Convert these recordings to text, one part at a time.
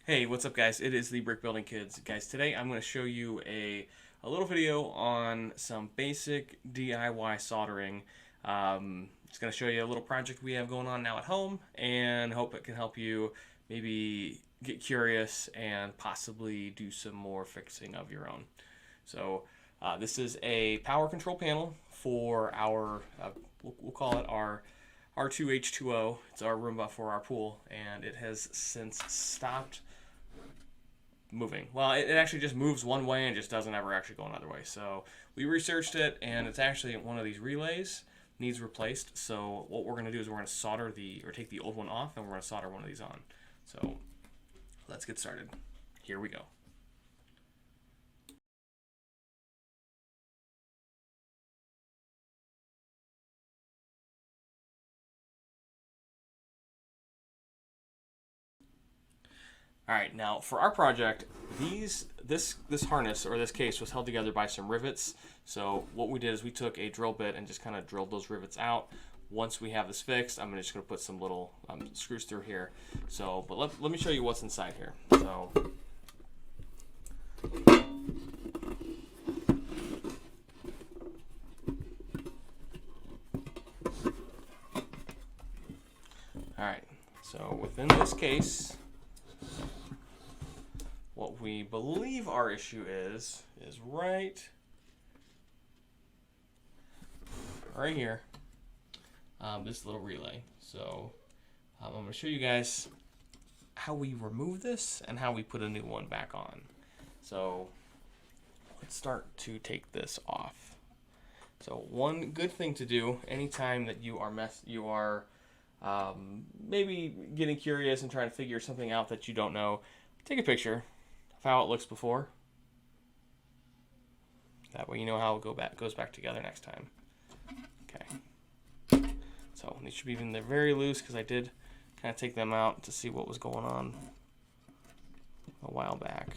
Hey, what's up guys? It is the Brick Building Kids. Guys, today I'm going to show you a little video on some basic DIY soldering. It's going to show you a little project we have going on now at home and hope it can help you maybe get curious and possibly do some more fixing of your own. So this is a power control panel for our, we'll call it our R2H2O. It's our Roomba for our pool, and it has since stopped moving. Well, it actually just moves one way and just doesn't ever actually go another way. So we researched it, and it's actually one of these relays needs replaced. So what we're going to do is we're going to solder take the old one off, and we're going to solder one of these on. So let's get started. Here we go. All right, now for our project, this harness or this case was held together by some rivets. So what we did is we took a drill bit and just kind of drilled those rivets out. Once we have this fixed, I'm just going to put some little screws through here. So, but let me show you what's inside here. So. All right, so within this case, what we believe our issue is right here, this little relay. So I'm going to show you guys how we remove this and how we put a new one back on. So let's start to take this off. So one good thing to do anytime that you are maybe getting curious and trying to figure something out that you don't know, take a picture of how it looks before. That way you know how it goes back together next time. Okay. So these should be even they're very loose because I did kind of take them out to see what was going on a while back.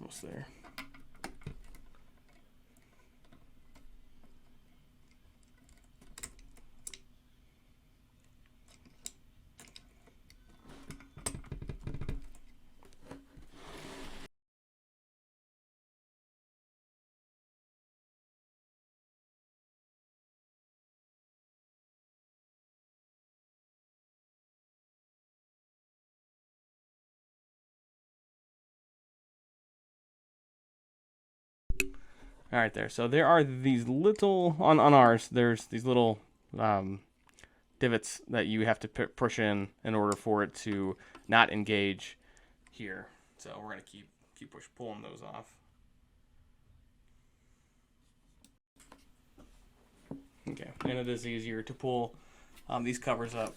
Almost there. All right, there. So there are these little on ours. There's these little divots that you have to push in order for it to not engage here. So we're gonna keep pulling those off. Okay, and it is easier to pull these covers up.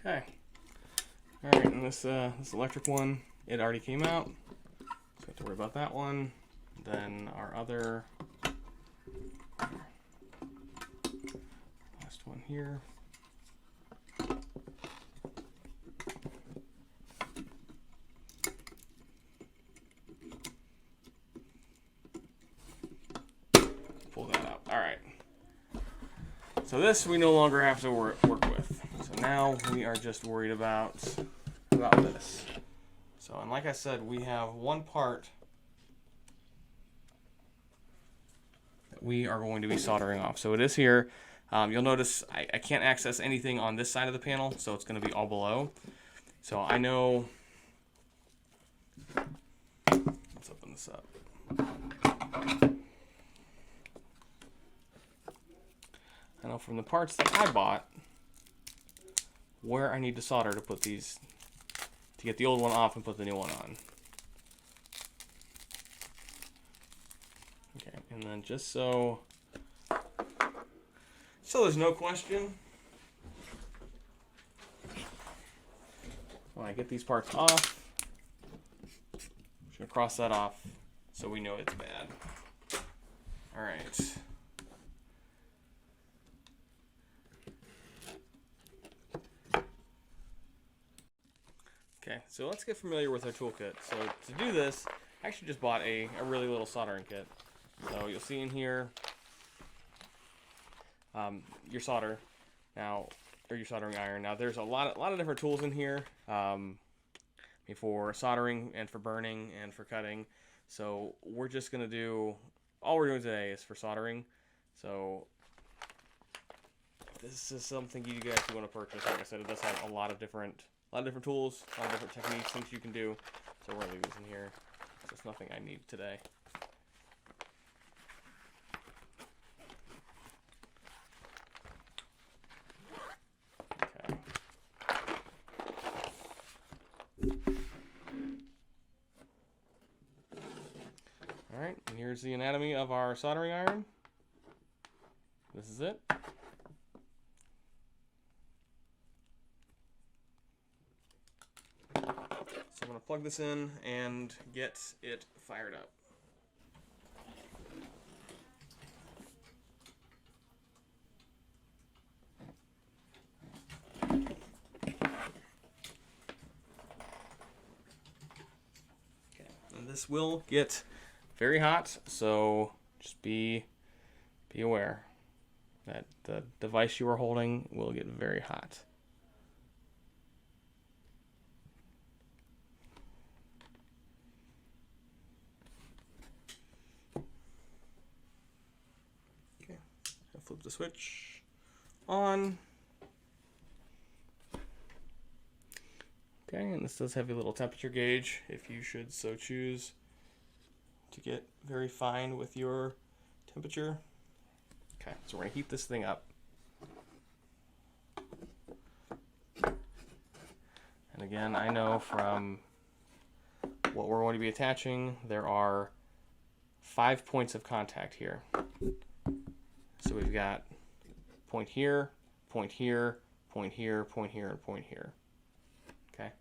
Okay. All right, and this electric one, it already came out, so we have to worry about that one. Then our other last one here. Pull that out. All right. So So this we no longer have to work with. So now we are just worried about this. So, and like I said, we have one part that we are going to be soldering off. So it is here. You'll notice I can't access anything on this side of the panel, so it's going to be all below. So I know, let's open this up. I know from the parts that I bought where I need to solder to put these, to get the old one off and put the new one on. Okay, and then just so there's no question, when I get these parts off, I'm just gonna cross that off so we know it's bad. All right. Okay, so let's get familiar with our toolkit. So to do this, I actually just bought a really little soldering kit. So you'll see in here your solder now, or your soldering iron. Now there's a lot of different tools in here for soldering and for burning and for cutting. So we're just gonna do, all we're doing today is for soldering. So this is something you guys want to purchase. Like I said, it does have a lot of different tools, a lot of different techniques, things you can do. So we're gonna leave these in here. There's nothing I need today. Alright, and here's the anatomy of our soldering iron. This is it. So I'm going to plug this in and get it fired up. Okay, and this will get very hot, so just be aware that the device you are holding will get very hot. Okay, I'll flip the switch on. Okay, and this does have a little temperature gauge if you should so choose to get very fine with your temperature. Okay, so we're gonna heat this thing up. And again, I know from what we're going to be attaching, there are 5 points of contact here. So we've got point here, point here, point here, point here, and point here. Okay.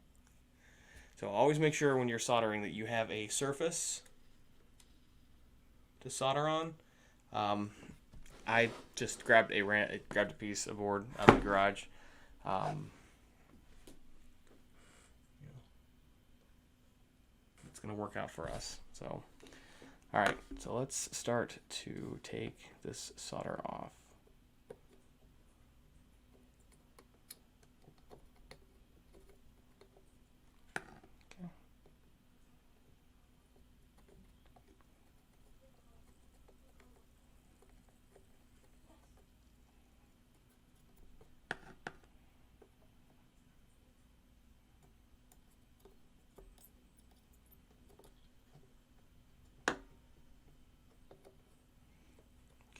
So always make sure when you're soldering that you have a surface to solder on. I just grabbed a piece of board out of the garage. It's gonna work out for us. So, all right. So let's start to take this solder off.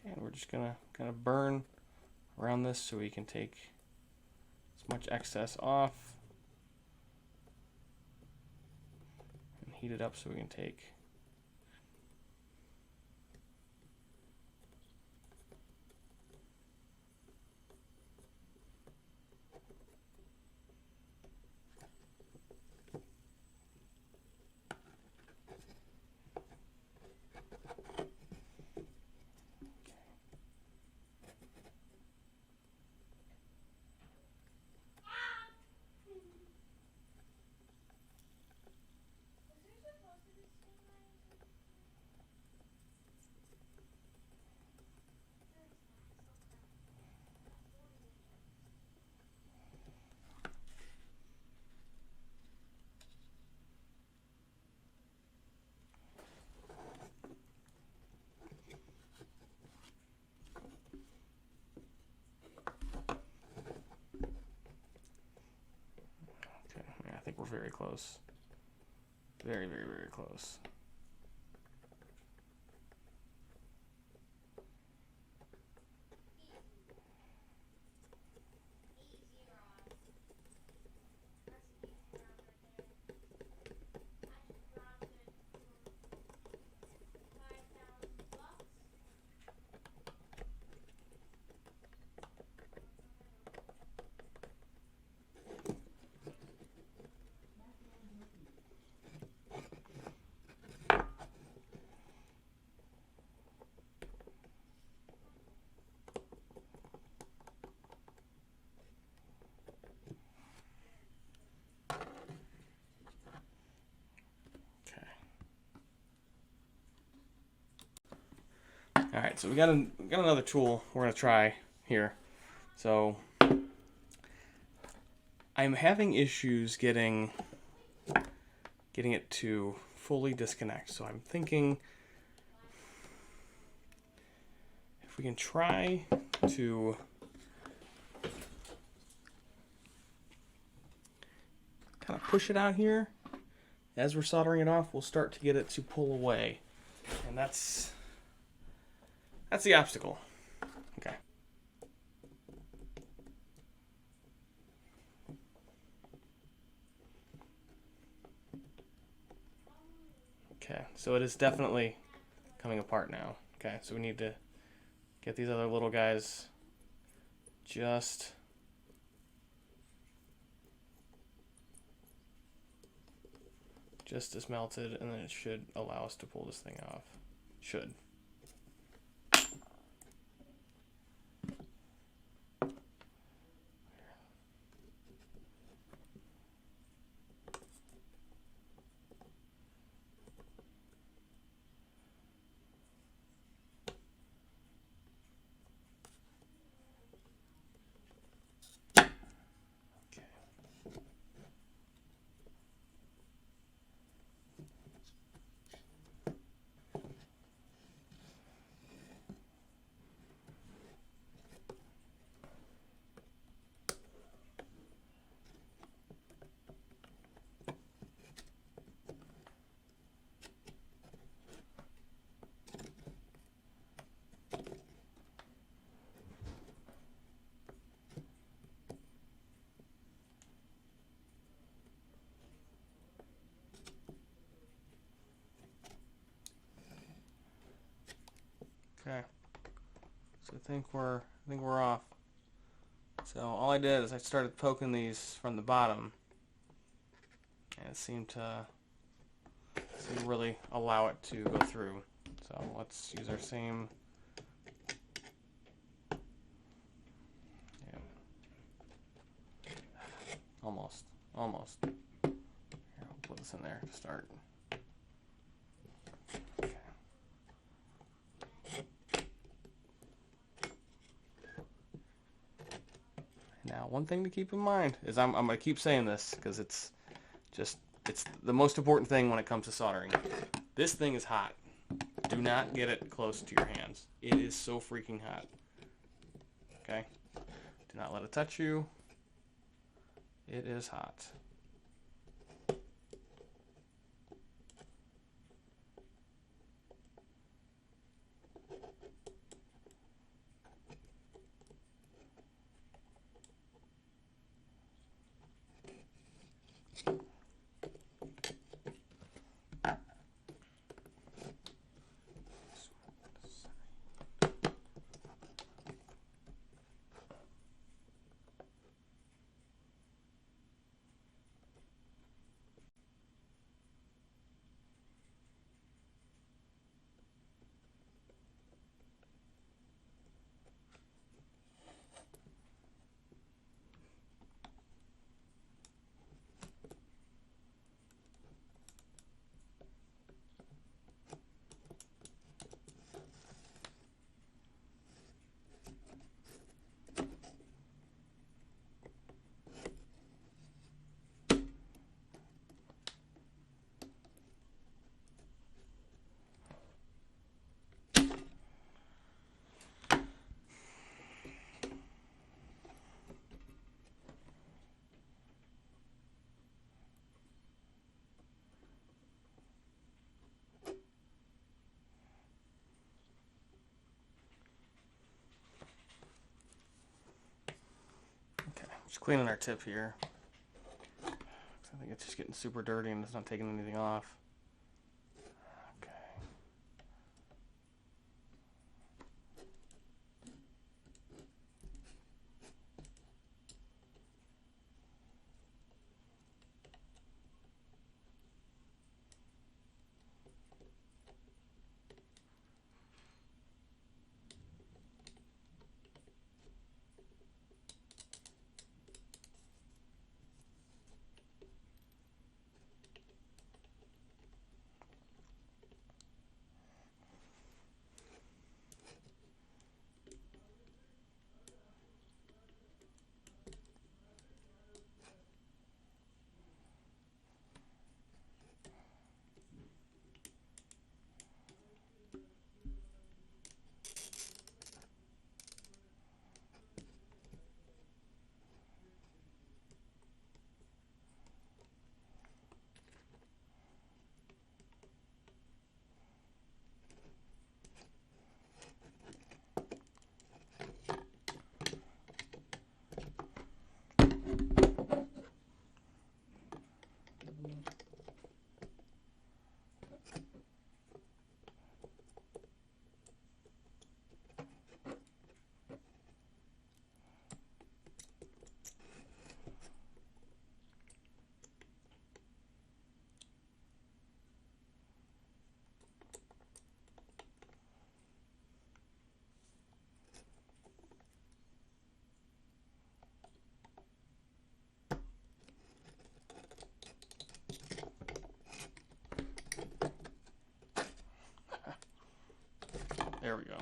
And we're just gonna kind of burn around this so we can take as much excess off and heat it up so we can take very close. Very, very, very close. All right, so we got another tool we're gonna try here. So I'm having issues getting it to fully disconnect. So I'm thinking if we can try to kind of push it out here as we're soldering it off, we'll start to get it to pull away, and that's the obstacle. Okay. Okay, so it is definitely coming apart now. Okay, so we need to get these other little guys just as melted, and then it should allow us to pull this thing off. Should. Okay, so I think we're off. So all I did is I started poking these from the bottom, and it seemed to really allow it to go through. So let's use our same. Yeah. Almost. Here, I'll put this in there to start. Now, one thing to keep in mind is I'm going to keep saying this because it's the most important thing when it comes to soldering. This thing is hot. Do not get it close to your hands. It is so freaking hot. Okay? Do not let it touch you. It is hot. Just cleaning our tip here. I think it's just getting super dirty and it's not taking anything off. Okay. There we go.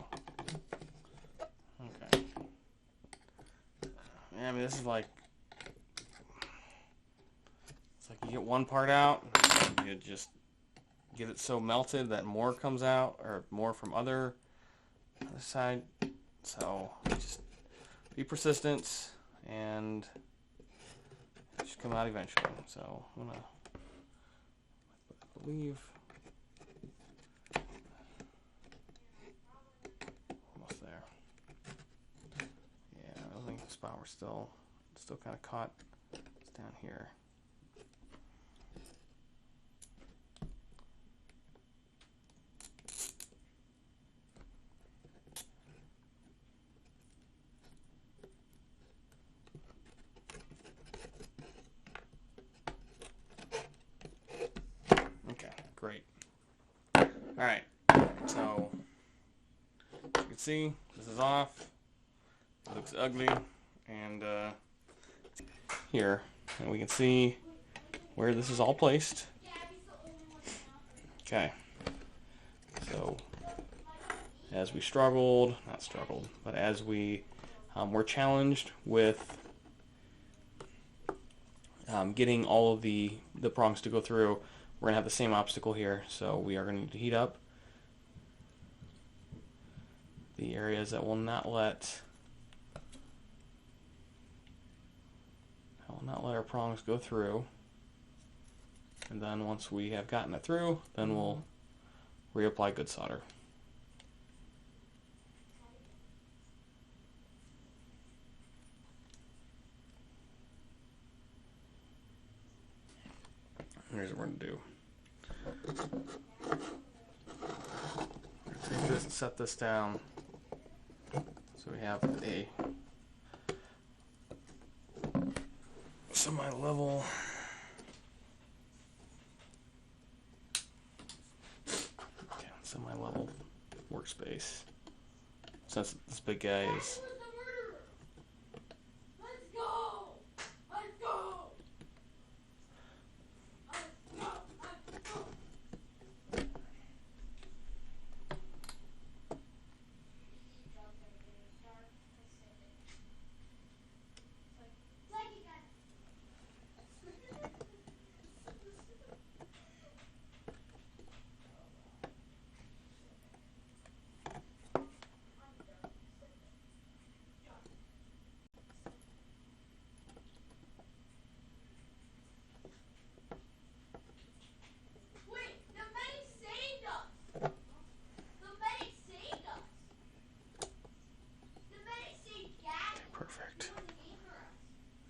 Okay. Yeah, I mean, this is like, it's like you get one part out, you just get it so melted that more comes out, or more from other side. So just be persistent, and it should come out eventually. So I'm gonna, I believe. Spot we're still kind of caught. It's down here. Okay, great. All right, so you can see this is off. It looks ugly. And here, and we can see where this is all placed. Okay, so as we but as we were challenged with getting all of the prongs to go through, we're gonna have the same obstacle here. So we are going to heat up the areas that will not let our prongs go through, and then once we have gotten it through, then we'll reapply good solder. Here's what we're going to do. Take this and set this down so we have a semi-level workspace, since this big guy is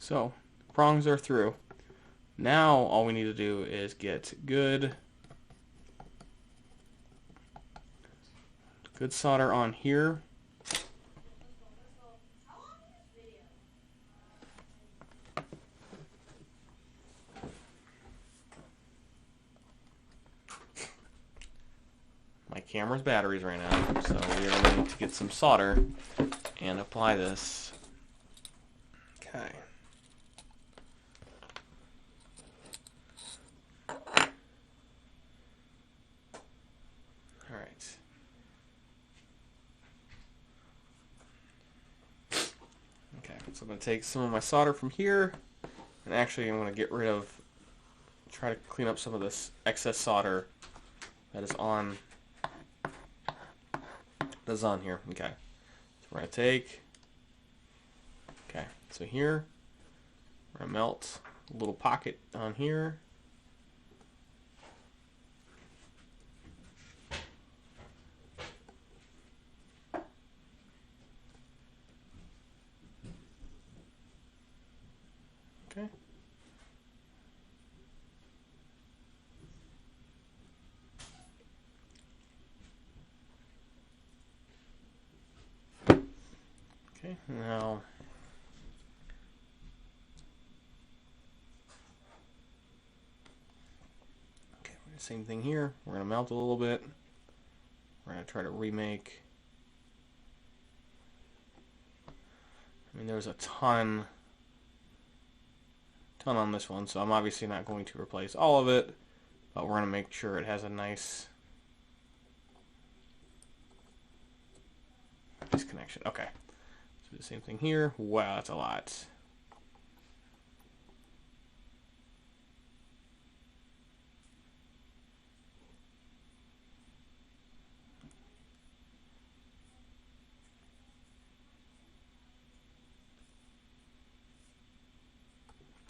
So, prongs are through. Now all we need to do is get good solder on here. My camera's batteries right now, so we're going to need to get some solder and apply this. Okay. Alright. Okay, so I'm going to take some of my solder from here, and actually I'm going to try to clean up some of this excess solder that is on here. Okay, so we're going to take, okay, so here, we're going to melt a little pocket on here. Okay. Okay, now same thing here. We're going to melt a little bit. We're going to try to remake. I mean, there's a ton on this one, so I'm obviously not going to replace all of it, but we're going to make sure it has a nice connection. Okay, so do the same thing here. Wow, that's a lot.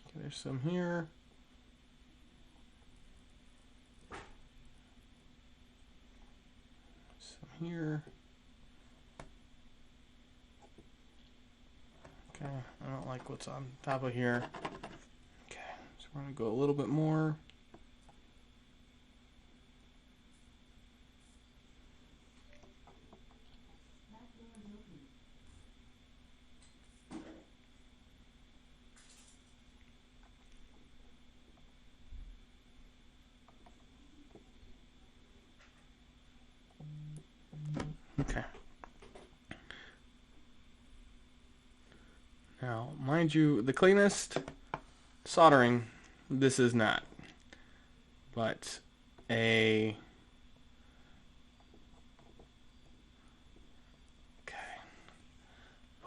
Okay, there's some here. Some here. Okay, I don't like what's on top of here. Okay, so we're going to go a little bit more. Okay. Now, mind you, the cleanest soldering, this is not. But okay.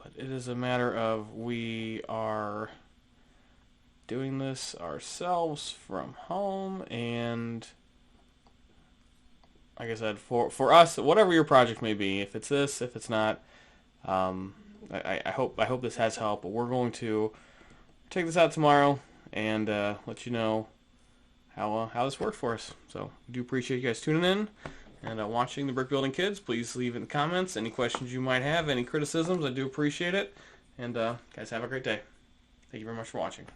But it is a matter of we are doing this ourselves from home, and like I said, for us, whatever your project may be, if it's this, if it's not, I hope this has helped. But we're going to take this out tomorrow and let you know how this worked for us. So we do appreciate you guys tuning in and watching the Brick Building Kids. Please leave in the comments any questions you might have, any criticisms. I do appreciate it. And guys, have a great day. Thank you very much for watching.